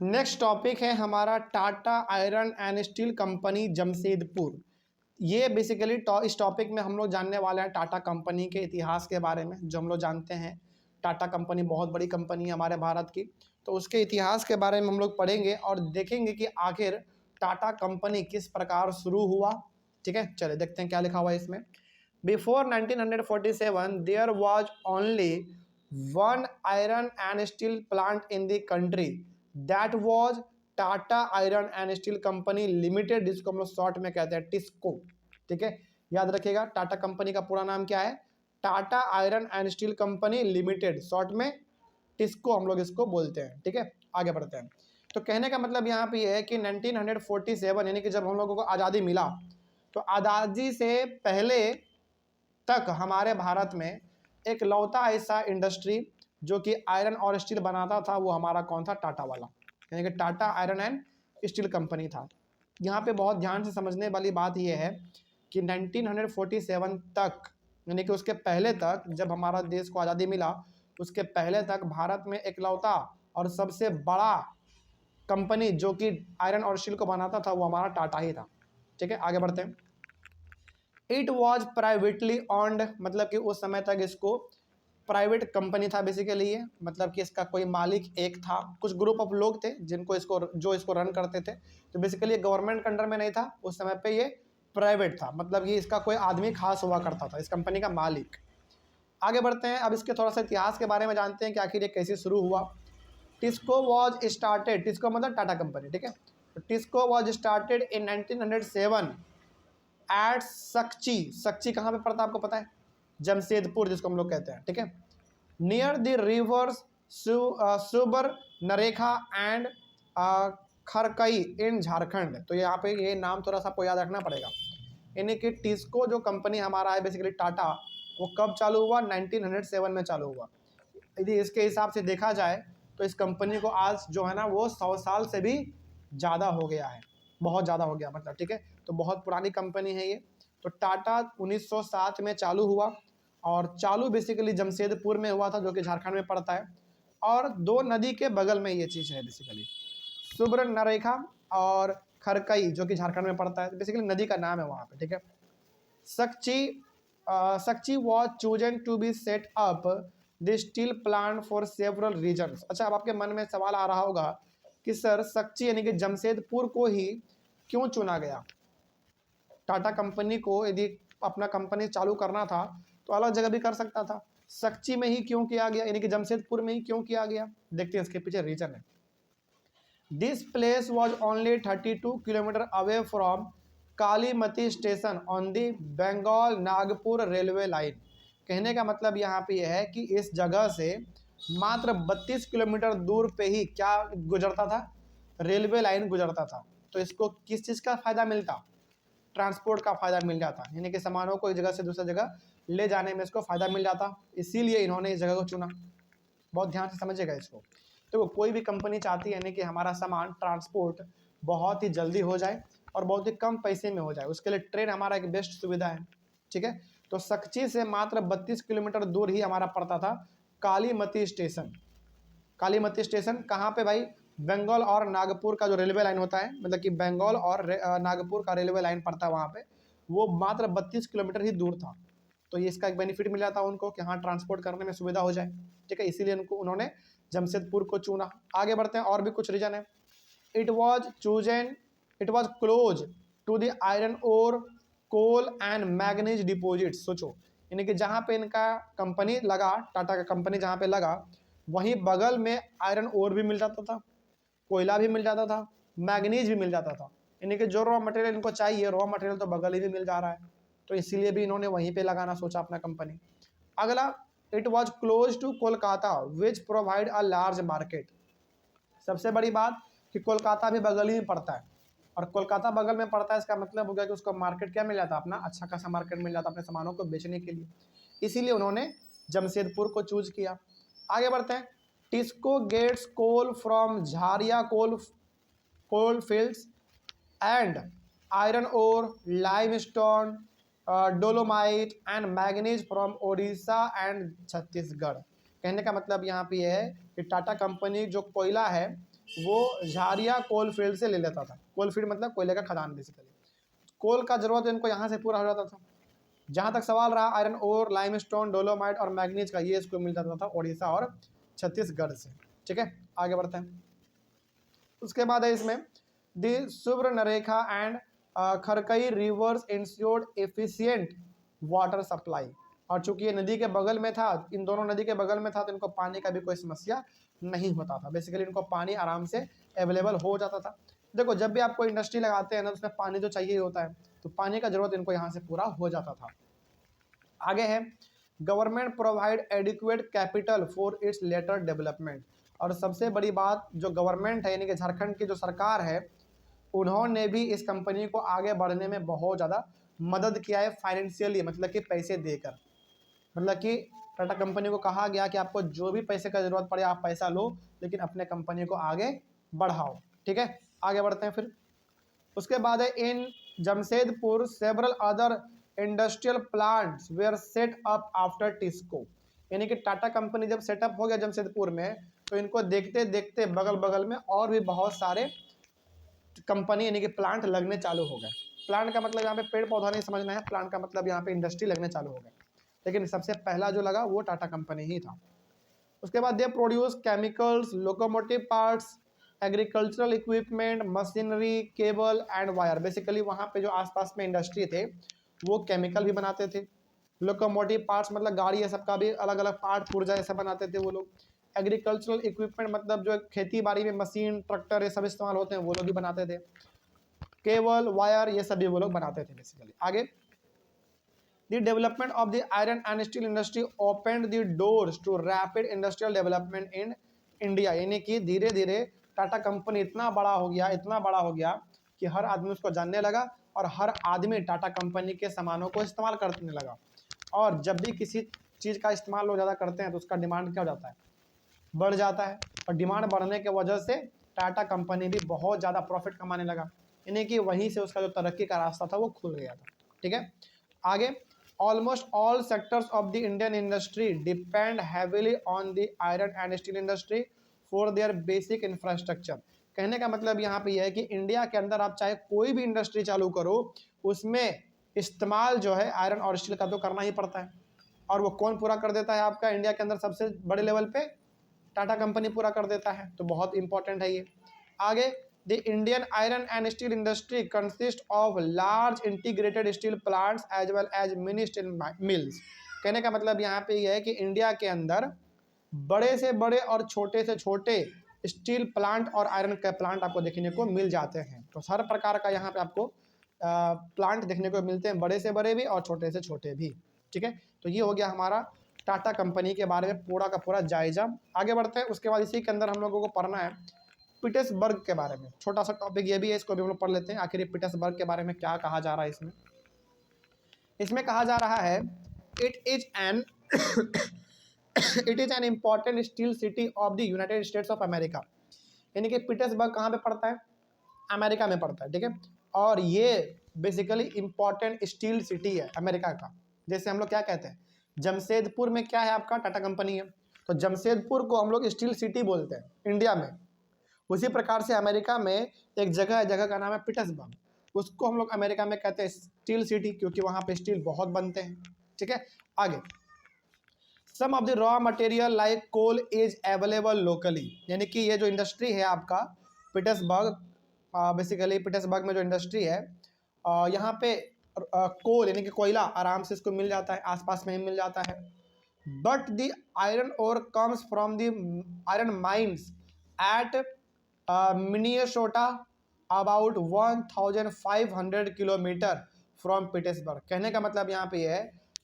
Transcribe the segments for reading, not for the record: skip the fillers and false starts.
Next topic है हमारा Tata iron and steel company Jamshedpur. ये बेसिकली इस टॉपिक में हम लोग जानने वाले हैं टाटा कंपनी के इतिहास के बारे में। जो हम लोग जानते हैं टाटा कंपनी बहुत बड़ी कंपनी है हमारे भारत की, तो उसके इतिहास के बारे में हम लोग पढ़ेंगे और देखेंगे कि आखिर टाटा कंपनी किस प्रकार शुरू हुआ। ठीक है, चलिए देखते हैं क्या लिखा हुआ है इसमें। Before 1947 there was only one iron and steel plant in the country, that was Tata iron and steel company limited, जिसको हम लोग शॉर्ट में कहते हैं टिस्को। ठीक है, याद रखिएगा टाटा कंपनी का पूरा नाम क्या है, Tata iron and steel company limited, short में टिस्को हम लोग इसको बोलते हैं। ठीक है, आगे बढ़ते हैं। तो कहने का मतलब यहाँ पे ये है कि 1947 यानी कि जब हम लोगों को आज़ादी मिला, तो आज़ादी से पहले तक हमारे भारत में एक लौता ऐसा इंडस्ट्री जो कि आयरन और स्टील बनाता था, वो हमारा कौन था, टाटा वाला, यानी कि Tata iron and steel company था। यहाँ पे बहुत ध्यान से समझने वाली बात यह है कि 1947 तक, यानी कि उसके पहले तक, जब हमारा देश को आज़ादी मिला उसके पहले तक भारत में एकलौता और सबसे बड़ा कंपनी जो कि आयरन और स्टील को बनाता था वो हमारा टाटा ही था। ठीक है, आगे बढ़ते हैं। इट वॉज प्राइवेटली ऑन्ड, मतलब कि उस समय तक इसको प्राइवेट कंपनी था बेसिकली ये, मतलब कि इसका कोई मालिक एक था, कुछ ग्रुप ऑफ लोग थे जिनको इसको रन करते थे। तो बेसिकली गवर्नमेंट के अंडर में नहीं था उस समय पे, ये प्राइवेट था, मतलब कि इसका कोई आदमी खास हुआ करता था, इस कंपनी का मालिक। आगे बढ़ते हैं, अब इसके थोड़ा सा इतिहास के बारे में जानते हैं कि आखिर ये कैसे शुरू हुआ। टिस्को वॉज स्टार्टेड, टिस्को मतलब टाटा कंपनी। ठीक है, तो TISCO was started in 1907 at Sakchi. Sakchi कहाँ पे पड़ता है आपको पता है, जमशेदपुर जिसको हम लोग कहते हैं। ठीक है, near the rivers Subarnarekha and Kharkai in Jharkhand. तो यहाँ पे ये नाम थोड़ा सा आपको याद रखना पड़ेगा। यानी कि टिस्को जो कंपनी हमारा है बेसिकली टाटा, वो कब चालू हुआ, 1907 में चालू हुआ। यदि इसके हिसाब से देखा जाए तो इस कंपनी को आज जो है ना वो 100 साल से भी ज़्यादा हो गया है, बहुत ज़्यादा हो गया मतलब। ठीक है, तो बहुत पुरानी कंपनी है ये। तो टाटा 1907 में चालू हुआ और चालू बेसिकली जमशेदपुर में हुआ था जो कि झारखंड में पड़ता है, और दो नदी के बगल में ये चीज़ है बेसिकली, सुब्रनरेखा और खरकई जो कि झारखंड में पड़ता है, बेसिकली नदी का नाम है वहाँ पे। ठीक है, Sakchi Sakchi was chosen to be set up the steel plant for several reasons. अच्छा, अब आपके मन में सवाल आ रहा होगा कि सर सक्ची यानी कि जमशेदपुर को ही क्यों चुना गया। टाटा कंपनी को यदि अपना कंपनी चालू करना था तो अलग जगह भी कर सकता था, सक्ची में ही क्यों किया गया, यानी कि जमशेदपुर में ही क्यों किया गया। देखते हैं इसके पीछे रीजन है। This place was only 32 kilometre away from Kalimati station on the Bengal Nagpur railway line. कहने का मतलब यहाँ पे यह है कि इस जगह से मात्र 32 किलोमीटर दूर पे ही क्या गुजरता था, रेलवे लाइन गुजरता था। तो इसको किस चीज़ का फ़ायदा मिलता, ट्रांसपोर्ट का फ़ायदा मिल जाता, यानी कि सामानों को एक जगह से दूसरी जगह ले जाने में इसको फ़ायदा मिल जाता, इसीलिए इन्होंने इस जगह को चुना। बहुत ध्यान से समझिएगा इसको। तो कोई भी कंपनी चाहती है ना कि हमारा सामान ट्रांसपोर्ट बहुत ही जल्दी हो जाए और बहुत ही कम पैसे में हो जाए, उसके लिए ट्रेन हमारा एक बेस्ट सुविधा है। ठीक है, तो सक्ची से मात्र 32 किलोमीटर दूर ही हमारा पड़ता था कालीमती स्टेशन। कालीमती स्टेशन कहाँ पे भाई, बंगाल और नागपुर का जो रेलवे लाइन होता है, मतलब कि बंगाल और नागपुर का रेलवे लाइन पड़ता है वहाँ पे, वो मात्र 32 किलोमीटर ही दूर था। तो ये इसका एक बेनिफिट मिल जाता है उनको कि हाँ ट्रांसपोर्ट करने में सुविधा हो जाए। ठीक है, इसीलिए उन्होंने जमशेदपुर को चुना। आगे बढ़ते हैं, और भी कुछ रीजन है। It was close to the iron ore coal and manganese deposit. सोचो, यानी कि जहाँ पे इनका कंपनी लगा, टाटा का कंपनी जहाँ पे लगा, वहीं बगल में आयरन ओर भी मिल जाता था, कोयला भी मिल जाता था, मैग्नीज भी मिल जाता था। यानी कि जो रॉ मटेरियल इनको चाहिए, रॉ मटेरियल तो बगल ही भी मिल जा रहा है, तो इसीलिए भी इन्होंने वहीं पे लगाना सोचा अपना कंपनी। अगला, it was close to Kolkata which provide a large market. सबसे बड़ी बात कि कोलकाता भी बगल ही में पड़ता है, और कोलकाता बगल में पड़ता है इसका मतलब हो गया कि उसको मार्केट क्या मिल जाता है, अपना अच्छा खासा मार्केट मिल जाता है अपने सामानों को बेचने के लिए, इसीलिए उन्होंने जमशेदपुर को चूज किया। आगे बढ़ते हैं। TISCO gets coal from Jharia coal fields and iron ore limestone dolomite and manganese from Odisha and Chhattisgarh. कहने का मतलब यहाँ पे है कि टाटा कंपनी जो कोयला है वो झारिया कोल फील्ड से ले लेता था। कोल फील्ड मतलब कोयले का खदान बेसिकली। कोल का जरूरत इनको यहाँ से पूरा हो जाता था। जहाँ तक सवाल रहा आयरन ओर, लाइमस्टोन, डोलोमाइट और मैग्नीज का, ये इसको मिल जाता था उड़ीसा और छत्तीसगढ़ से। ठीक है, आगे बढ़ते हैं। उसके बाद है इसमें the Subarnarekha and Kharkai rivers ensured efficient water supply. और चूंकि ये नदी के बगल में था, इन दोनों नदी के बगल में था, तो इनको पानी का भी कोई समस्या नहीं होता था। बेसिकली इनको पानी आराम से अवेलेबल हो जाता था। देखो जब भी आप कोई इंडस्ट्री लगाते हैं ना, तो उसमें पानी तो चाहिए ही होता है, तो पानी का जरूरत इनको यहाँ से पूरा हो जाता था। आगे है government provide adequate capital for its later development. और सबसे बड़ी बात, जो गवर्नमेंट है यानी कि झारखंड की जो सरकार है, उन्होंने भी इस कंपनी को आगे बढ़ने में बहुत ज़्यादा मदद किया है फाइनेंशियली, मतलब कि पैसे देकर। मतलब कि टाटा कंपनी को कहा गया कि आपको जो भी पैसे का जरूरत पड़े आप पैसा लो, लेकिन अपने कंपनी को आगे बढ़ाओ। ठीक है, आगे बढ़ते हैं फिर। उसके बाद है in Jamshedpur several other industrial plants were set up after TISCO. यानी कि टाटा कंपनी जब सेटअप हो गया जमशेदपुर में, तो इनको देखते देखते बगल बगल में और भी बहुत सारे कंपनी यानी कि प्लांट लगने चालू हो गए। प्लांट का मतलब यहाँ पे पेड़ पौधा नहीं समझना है, प्लांट का मतलब यहाँ पे इंडस्ट्री लगने चालू हो गए। लेकिन सबसे पहला जो लगा वो टाटा कंपनी ही था। उसके बाद they produce chemicals, locomotive parts, agricultural equipment, machinery, cable and wire. Basically वहाँ पे जो आसपास में इंडस्ट्री थे वो केमिकल भी बनाते थे, लोकोमोटिव पार्ट्स मतलब गाड़ी है सबका भी अलग अलग पार्ट पुर्जा ऐसा बनाते थे वो लोग, एग्रीकल्चरल इक्विपमेंट मतलब जो खेती बाड़ी में मशीन ट्रैक्टर ये सब इस्तेमाल होते हैं वो लोग भी बनाते थे, केबल वायर ये सभी वो लोग बनाते थे बेसिकली। आगे The development of the iron and steel industry opened the doors to rapid industrial development in India। यानी कि धीरे धीरे टाटा कंपनी इतना बड़ा हो गया, इतना बड़ा हो गया कि हर आदमी उसको जानने लगा और हर आदमी टाटा कंपनी के सामानों को इस्तेमाल करने लगा। और जब भी किसी चीज़ का इस्तेमाल लोग ज़्यादा करते हैं तो उसका डिमांड क्या हो जाता है, बढ़ जाता है। और डिमांड बढ़ने के वजह से टाटा कंपनी भी बहुत ज़्यादा प्रॉफिट कमाने लगा, यानी कि वहीं से उसका जो तरक्की का रास्ता था वो खुल गया था। ठीक है, आगे Almost all sectors of the Indian industry depend heavily on the iron and steel industry for their basic infrastructure। कहने का मतलब यहाँ पे यह है कि इंडिया के अंदर आप चाहे कोई भी इंडस्ट्री चालू करो, उसमें इस्तेमाल जो है आयरन और स्टील का तो करना ही पड़ता है। और वो कौन पूरा कर देता है आपका इंडिया के अंदर सबसे बड़े लेवल पे, टाटा कंपनी पूरा कर देता है, तो बहुत इंपॉर्टेंट है ये। आगे The Indian iron and steel industry consists of large integrated steel plants as well as mini steel mills। कहने का मतलब यहाँ पे यह है कि इंडिया के अंदर बड़े से बड़े और छोटे से छोटे स्टील प्लांट और आयरन के प्लांट आपको देखने को मिल जाते हैं। तो हर प्रकार का यहाँ पे आपको प्लांट देखने को मिलते हैं, बड़े से बड़े भी और छोटे से छोटे भी। ठीक है, तो ये हो गया हमारा टाटा कंपनी के बारे में पूरा का पूरा जायजा। आगे बढ़ते हैं। उसके बाद इसी के अंदर हम लोगों को पढ़ना है पीटर्सबर्ग के बारे में। छोटा सा टॉपिक ये भी है, इसको भी हम लोग पढ़ लेते हैं। आखिर पीटर्सबर्ग के बारे में क्या कहा जा रहा है इसमें कहा जा रहा है it is an important steel city of the United states of America. यानी कि पीटर्सबर्ग कहाँ पे पड़ता है, अमेरिका में पड़ता है। ठीक है, और ये बेसिकली इम्पॉर्टेंट स्टील सिटी है अमेरिका का। जैसे हम लोग क्या कहते हैं, जमशेदपुर में क्या है आपका, टाटा कंपनी है, तो जमशेदपुर को हम लोग स्टील सिटी बोलते हैं इंडिया में। उसी प्रकार से अमेरिका में एक जगह है, जगह का नाम है पीटर्सबर्ग, उसको हम लोग अमेरिका में कहते हैं स्टील सिटी, क्योंकि वहाँ पे स्टील बहुत बनते हैं। ठीक है, आगे some of the raw material like coal is available locally. यानी कि ये जो इंडस्ट्री है आपका पीटर्सबर्ग, बेसिकली पीटर्सबर्ग में जो इंडस्ट्री है यहाँ पे कोल यानी कि कोयला आराम से इसको मिल जाता है, आसपास में ही मिल जाता है। But the iron ore comes from the iron mines at Minnesota about 1500 kilometre from Pittsburgh. कहने का मतलब यहाँ पे ये है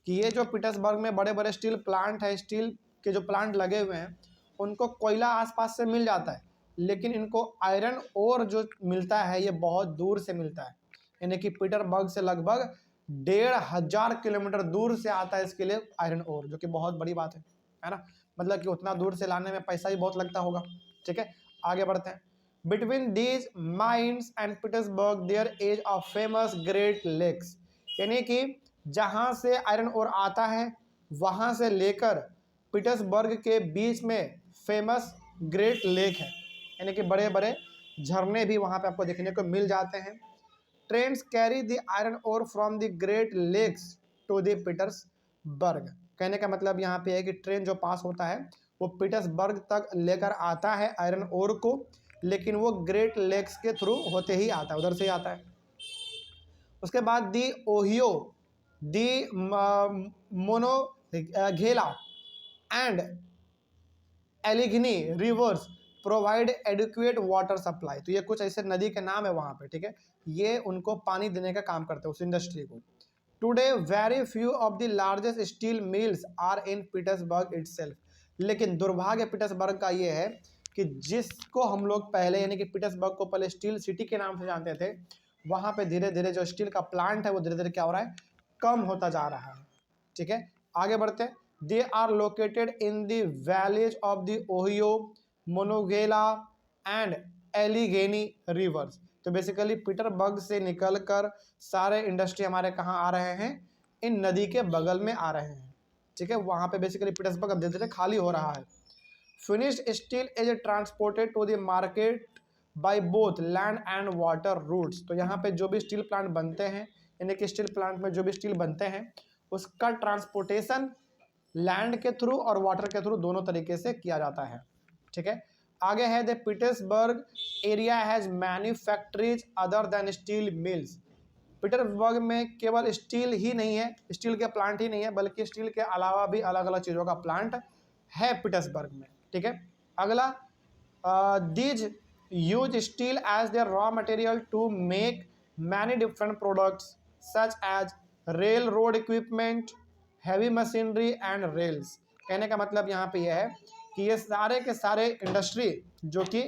कि ये जो पीटर्सबर्ग में बड़े बड़े स्टील प्लांट है, स्टील के जो प्लांट लगे हुए हैं उनको कोयला आसपास से मिल जाता है, लेकिन इनको आयरन ओर जो मिलता है ये बहुत दूर से मिलता है। यानी कि पीटर्सबर्ग से लगभग 1500 किलोमीटर दूर से आता है इसके लिए आयरन ओर, जो कि बहुत बड़ी बात है ना। मतलब कि उतना दूर से लाने में पैसा भी बहुत लगता होगा। ठीक है, आगे बढ़ते हैं। Between these mines and Petersburg there is a famous Great Lakes। यानी कि जहाँ से आयरन ओर आता है वहाँ से लेकर पीटर्सबर्ग के बीच में फेमस ग्रेट लेक है। यानी कि बड़े बड़े झरने भी वहाँ पे आपको देखने को मिल जाते हैं। Trains carry the iron ore from the Great Lakes to the Pittsburgh. कहने का मतलब यहाँ पे है कि ट्रेन जो पास होता है वो पीटर्सबर्ग तक लेकर आता है आयरन ओर को, लेकिन वो ग्रेट लेक्स के थ्रू होते ही आता है, उधर से ही आता है। उसके बाद the Ohio, the Monongahela and Allegheny rivers provide adequate water supply. तो ये कुछ ऐसे नदी के नाम है वहाँ पे, ठीक है, ये उनको पानी देने का काम करते हैं उस इंडस्ट्री को। Today very few of the largest steel mills are in Pittsburgh itself. लेकिन दुर्भाग्य पीटर्सबर्ग का ये है कि जिसको हम लोग पहले यानी कि पीटर्सबर्ग को पहले स्टील सिटी के नाम से जानते थे, वहाँ पे धीरे धीरे जो स्टील का प्लांट है वो धीरे धीरे क्या हो रहा है, कम होता जा रहा है। ठीक है, आगे बढ़ते हैं। They are located in the valleys of the Ohio, Monongahela and Allegheny rivers. तो बेसिकली पीटर्सबर्ग से निकलकर सारे इंडस्ट्री हमारे कहाँ आ रहे हैं, इन नदी के बगल में आ रहे हैं। ठीक है, वहाँ पे बेसिकली पीटर्सबर्ग अब धीरे धीरे खाली हो रहा है। Finished steel is transported to the market by both land and water routes. तो यहाँ पे जो भी स्टील प्लांट बनते हैं, यानी कि स्टील प्लांट में जो भी स्टील बनते हैं उसका ट्रांसपोर्टेशन लैंड के थ्रू और वाटर के थ्रू दोनों तरीके से किया जाता है। ठीक है, आगे है the Petersburg area has many factories other than steel mills. Petersburg में केवल स्टील ही नहीं है, स्टील के प्लांट ही नहीं है, बल्कि स्टील के अलावा भी अलग अलग चीज़ों का प्लांट है पीटर्सबर्ग में। ठीक है, अगला these use steel as their raw material to make many different products such as railroad equipment, heavy machinery and rails. कहने का मतलब यहाँ पे यह है कि ये सारे के सारे इंडस्ट्री जो कि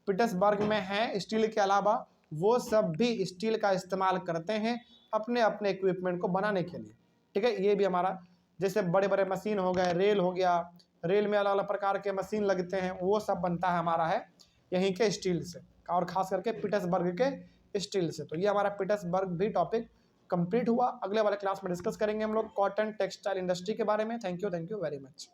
पीटर्सबर्ग में हैं स्टील के अलावा, वो सब भी स्टील का इस्तेमाल करते हैं अपने अपने इक्विपमेंट को बनाने के लिए। ठीक है, ये भी हमारा जैसे बड़े बड़े मशीन हो गए, रेल हो गया, रेल में अलग अलग प्रकार के मशीन लगते हैं, वो सब बनता है हमारा है यहीं के स्टील से, और ख़ास करके पीटर्सबर्ग के स्टील से। तो ये हमारा पीटर्सबर्ग भी टॉपिक कंप्लीट हुआ। अगले वाले क्लास में डिस्कस करेंगे हम लोग कॉटन टेक्सटाइल इंडस्ट्री के बारे में। Thank you very much.